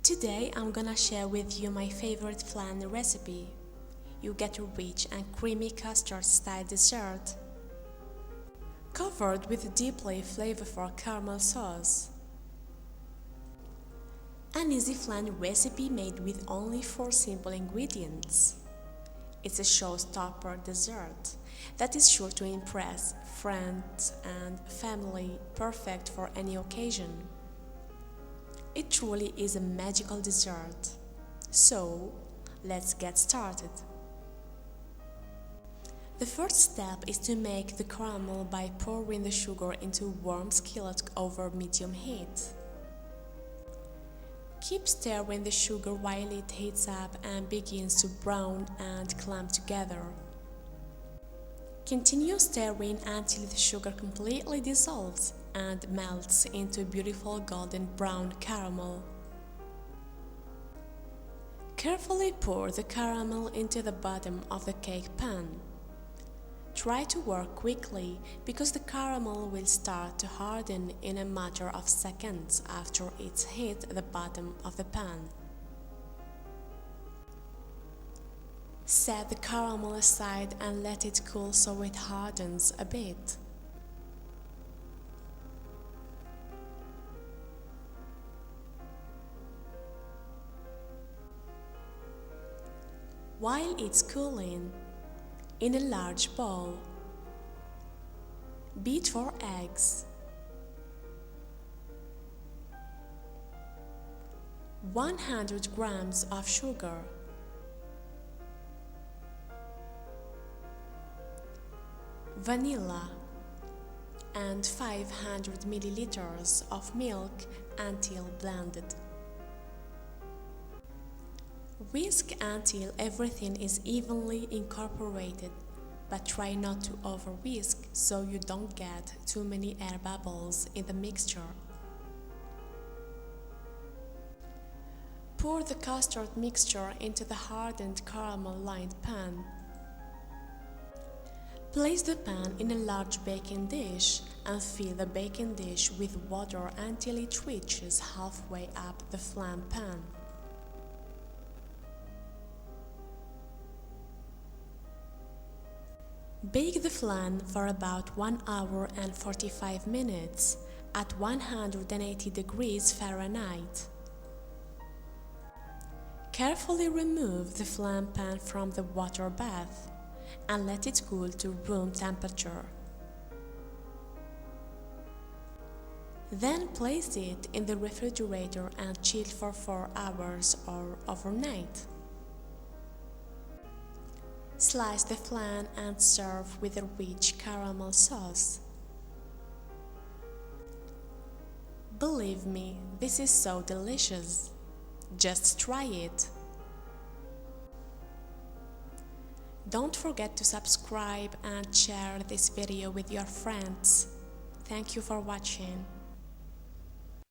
Today I'm gonna share with you my favorite flan recipe. You get a rich and creamy custard style dessert covered with deeply flavorful caramel sauce. An easy flan recipe made with only 4 simple ingredients. It's a showstopper dessert that is sure to impress friends and family, perfect for any occasion. It truly is a magical dessert. So, let's get started. The first step is to make the caramel by pouring the sugar into a warm skillet over medium heat. Keep stirring the sugar while it heats up and begins to brown and clump together. Continue stirring until the sugar completely dissolves and melts into beautiful golden brown caramel. Carefully pour the caramel into the bottom of the cake pan. Try to work quickly because the caramel will start to harden in a matter of seconds after it's hit the bottom of the pan. Set the caramel aside and let it cool so it hardens a bit. While it's cooling, in a large bowl, beat 4 eggs, 100 grams of sugar, vanilla, and 500 milliliters of milk until blended. Whisk until everything is evenly incorporated, but try not to over-whisk so you don't get too many air bubbles in the mixture. Pour the custard mixture into the hardened caramel-lined pan. Place the pan in a large baking dish and fill the baking dish with water until it reaches halfway up the flan pan. Bake the flan for about 1 hour and 45 minutes at 180 degrees Fahrenheit. Carefully remove the flan pan from the water bath and let it cool to room temperature. Then place it in the refrigerator and chill for 4 hours or overnight. Slice the flan and serve with a rich caramel sauce. Believe me, this is so delicious. Just try it. Don't forget to subscribe and share this video with your friends. Thank you for watching.